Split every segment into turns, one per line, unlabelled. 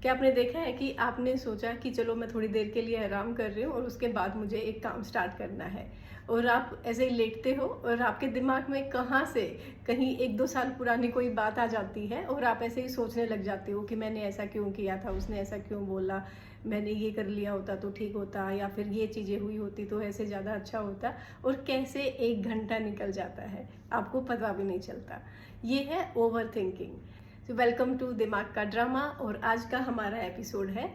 क्या आपने देखा है कि आपने सोचा कि चलो मैं थोड़ी देर के लिए आराम कर रही हूँ और उसके बाद मुझे एक काम स्टार्ट करना है, और आप ऐसे ही लेटते हो और आपके दिमाग में कहाँ से कहीं 1-2 साल पुरानी कोई बात आ जाती है और आप ऐसे ही सोचने लग जाते हो कि मैंने ऐसा क्यों किया था, उसने ऐसा क्यों बोला, मैंने ये कर लिया होता तो ठीक होता, या फिर ये चीज़ें हुई होती तो ऐसे ज़्यादा अच्छा होता। और कैसे 1 घंटा निकल जाता है आपको पता भी नहीं चलता। ये है ओवर थिंकिंग। तो वेलकम टू दिमाग का ड्रामा, और आज का हमारा एपिसोड है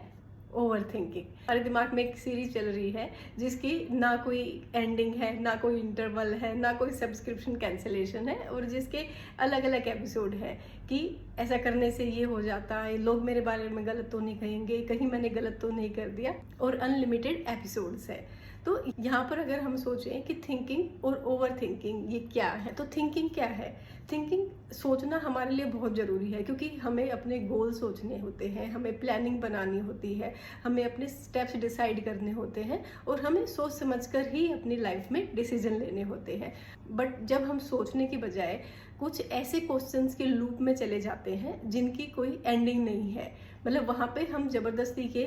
ओवर थिंकिंग। हमारे दिमाग में एक सीरीज चल रही है जिसकी ना कोई एंडिंग है, ना कोई इंटरवल है, ना कोई सब्सक्रिप्शन कैंसिलेशन है, और जिसके अलग अलग एपिसोड है कि ऐसा करने से ये हो जाता है, लोग मेरे बारे में गलत तो नहीं कहेंगे, कहीं मैंने गलत तो नहीं कर दिया, और अनलिमिटेड एपिसोड्स है। तो यहाँ पर अगर हम सोचें कि थिंकिंग और ओवर थिंकिंग ये क्या है, तो थिंकिंग क्या है? थिंकिंग सोचना हमारे लिए बहुत ज़रूरी है, क्योंकि हमें अपने गोल सोचने होते हैं, हमें प्लानिंग बनानी होती है, हमें अपने स्टेप्स डिसाइड करने होते हैं, और हमें सोच समझकर ही अपनी लाइफ में डिसीजन लेने होते हैं। बट जब हम सोचने की बजाय कुछ ऐसे क्वेश्चंस के लूप में चले जाते हैं जिनकी कोई एंडिंग नहीं है, मतलब वहाँ पे हम ज़बरदस्ती के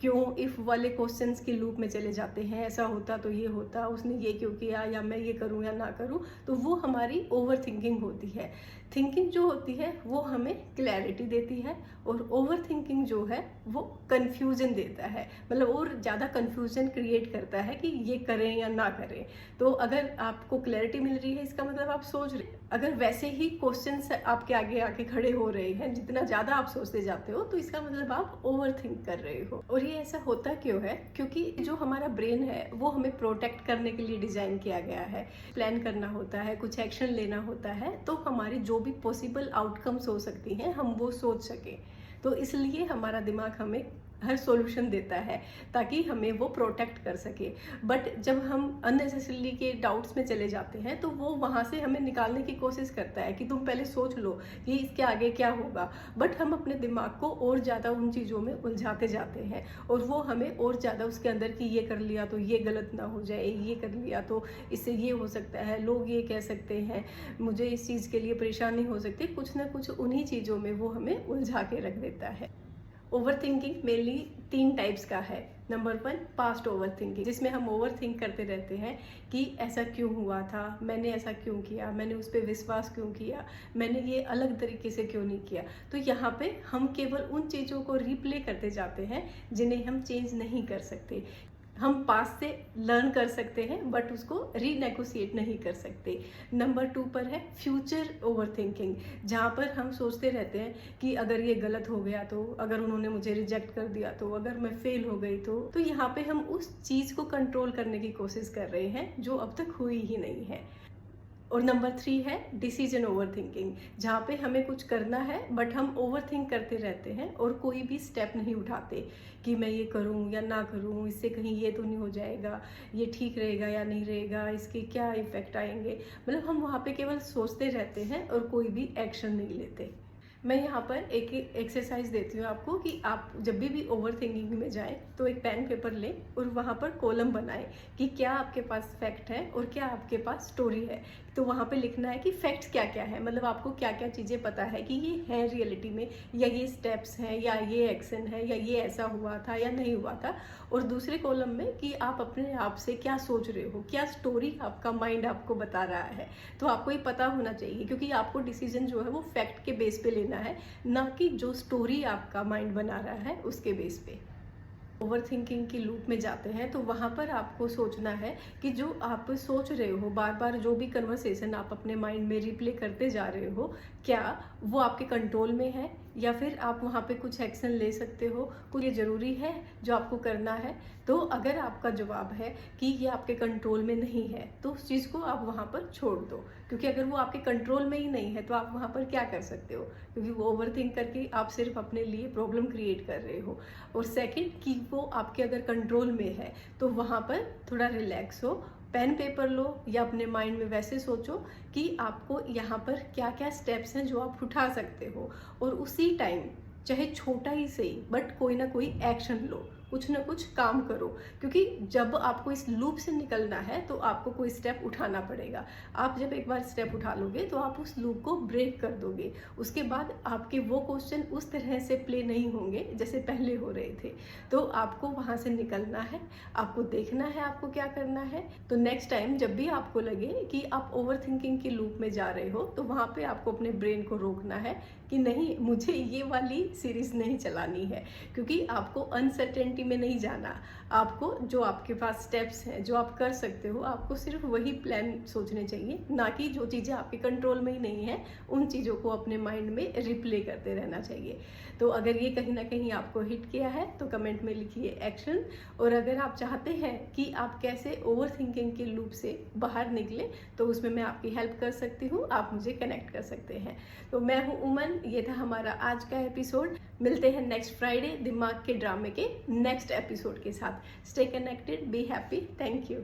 क्यों इफ़ वाले क्वेश्चंस के लूप में चले जाते हैं, ऐसा होता तो ये होता, उसने ये क्यों किया, या मैं ये करूँ या ना करूँ, तो वो हमारी ओवर थिंकिंग होती है। थिंकिंग जो होती है वो हमें क्लैरिटी देती है, और ओवर थिंकिंग जो है वो कन्फ्यूज़न देता है, मतलब और ज़्यादा कन्फ्यूज़न क्रिएट करता है कि ये करें या ना करें। तो अगर आपको क्लैरिटी मिल रही है, इसका मतलब आप सोच रहे, अगर वैसे ही क्वेश्चंस आपके आगे आके खड़े हो रहे हैं, जितना ज़्यादा आप सोचते जाते हो, तो इसका मतलब आप ओवर थिंक कर रहे हो। और ये ऐसा होता क्यों है? क्योंकि जो हमारा ब्रेन है वो हमें प्रोटेक्ट करने के लिए डिज़ाइन किया गया है। प्लान करना होता है, कुछ एक्शन लेना होता है, तो हमारी जो भी पॉसिबल आउटकम्स हो सकती हैं हम वो सोच सकें। तो इसलिए हमारा दिमाग हमें हर सॉल्यूशन देता है ताकि हमें वो प्रोटेक्ट कर सके। बट जब हम अननेसेसरली के डाउट्स में चले जाते हैं तो वो वहाँ से हमें निकालने की कोशिश करता है कि तुम पहले सोच लो कि इसके आगे क्या होगा। बट हम अपने दिमाग को और ज़्यादा उन चीज़ों में उलझाते जाते हैं, और वो हमें और ज़्यादा उसके अंदर कि ये कर लिया तो ये गलत ना हो जाए, ये कर लिया तो इससे ये हो सकता है, लोग ये कह सकते हैं, मुझे इस चीज़ के लिए परेशानी हो सकती है, कुछ ना कुछ उन्हीं चीज़ों में वो हमें उलझा के रख देता है। ओवर थिंकिंग मेनली 3 टाइप्स का है। नंबर 1 पास्ट ओवर थिंकिंग, जिसमें हम ओवर थिंक करते रहते हैं कि ऐसा क्यों हुआ था, मैंने ऐसा क्यों किया, मैंने उस पर विश्वास क्यों किया, मैंने ये अलग तरीके से क्यों नहीं किया। तो यहाँ पे हम केवल उन चीज़ों को रिप्ले करते जाते हैं जिन्हें हम चेंज नहीं कर सकते। हम पास से लर्न कर सकते हैं बट उसको रीनेगोशिएट नहीं कर सकते। नंबर 2 पर है फ्यूचर ओवर थिंकिंग, जहाँ पर हम सोचते रहते हैं कि अगर ये गलत हो गया तो, अगर उन्होंने मुझे रिजेक्ट कर दिया तो, अगर मैं फेल हो गई तो यहाँ पे हम उस चीज़ को कंट्रोल करने की कोशिश कर रहे हैं जो अब तक हुई ही नहीं है। और नंबर 3 है डिसीजन ओवर थिंकिंग, जहाँ पे हमें कुछ करना है बट हम ओवर थिंक करते रहते हैं और कोई भी स्टेप नहीं उठाते कि मैं ये करूँ या ना करूँ, इससे कहीं ये तो नहीं हो जाएगा, ये ठीक रहेगा या नहीं रहेगा, इसके क्या इफ़ेक्ट आएंगे। मतलब हम वहाँ पे केवल सोचते रहते हैं और कोई भी एक्शन नहीं लेते। मैं यहाँ पर एक एक्सरसाइज देती हूँ आपको कि आप जब भी ओवर थिंकिंग में जाएं तो एक पेन पेपर लें और वहाँ पर कॉलम बनाएं कि क्या आपके पास फैक्ट है और क्या आपके पास स्टोरी है। तो वहाँ पे लिखना है कि फैक्ट्स क्या क्या है, मतलब आपको क्या क्या चीज़ें पता है कि ये है रियलिटी में, या ये स्टेप्स हैं, या ये एक्शन है, या ये ऐसा हुआ था या नहीं हुआ था। और दूसरे कॉलम में कि आप अपने आप से क्या सोच रहे हो, क्या स्टोरी आपका माइंड आपको बता रहा है। तो आपको ये पता होना चाहिए, क्योंकि आपको डिसीजन जो है वो फैक्ट के बेस पे लेना है, ना कि जो स्टोरी आपका माइंड बना रहा है उसके बेस पे। ओवर थिंकिंग की लूप में जाते हैं तो वहाँ पर आपको सोचना है कि जो आप सोच रहे हो, बार बार जो भी कन्वर्सेशन आप अपने माइंड में रिप्ले करते जा रहे हो, क्या वो आपके कंट्रोल में है, या फिर आप वहाँ पे कुछ एक्शन ले सकते हो, कुछ ये ज़रूरी है जो आपको करना है। तो अगर आपका जवाब है कि ये आपके कंट्रोल में नहीं है तो उस चीज़ को आप वहाँ पर छोड़ दो, क्योंकि अगर वो आपके कंट्रोल में ही नहीं है तो आप वहाँ पर क्या कर सकते हो, क्योंकि वो ओवर थिंक करके आप सिर्फ अपने लिए प्रॉब्लम क्रिएट कर रहे हो। और सेकंड कि वो आपके अगर कंट्रोल में है तो वहाँ पर थोड़ा रिलैक्स हो, पेन पेपर लो या अपने माइंड में वैसे सोचो कि आपको यहाँ पर क्या क्या स्टेप्स हैं जो आप उठा सकते हो, और उसी टाइम चाहे छोटा ही सही, बट कोई ना कोई एक्शन लो, कुछ ना कुछ काम करो, क्योंकि जब आपको इस लूप से निकलना है तो आपको कोई स्टेप उठाना पड़ेगा। आप जब एक बार स्टेप उठा लोगे तो आप उस लूप को ब्रेक कर दोगे। उसके बाद आपके वो क्वेश्चन उस तरह से प्ले नहीं होंगे जैसे पहले हो रहे थे। तो आपको वहाँ से निकलना है, आपको देखना है आपको क्या करना है। तो नेक्स्ट टाइम जब भी आपको लगे कि आप ओवर थिंकिंग के लूप में जा रहे हो, तो वहाँ पे आपको अपने ब्रेन को रोकना है कि नहीं, मुझे ये वाली सीरीज नहीं चलानी है, क्योंकि आपको अनसर्टेनिटी में नहीं जाना। आपको जो आपके पास स्टेप्स हैं, जो आप कर सकते हो, आपको सिर्फ वही प्लान सोचने चाहिए, ना कि जो चीज़ें आपके कंट्रोल में ही नहीं है उन चीज़ों को अपने माइंड में रिप्ले करते रहना चाहिए। तो अगर ये कहीं ना कहीं आपको हिट किया है तो कमेंट में लिखिए एक्शन। और अगर आप चाहते हैं कि आप कैसे ओवर थिंकिंग के लूप से बाहर निकले, तो उसमें मैं आपकी हेल्प कर सकती हूँ, आप मुझे कनेक्ट कर सकते हैं। तो मैं हूँ उमन, ये था हमारा आज का एपिसोड। मिलते हैं नेक्स्ट फ्राइडे दिमाग के ड्रामे के नेक्स्ट एपिसोड के साथ। Stay connected, be happy, thank you.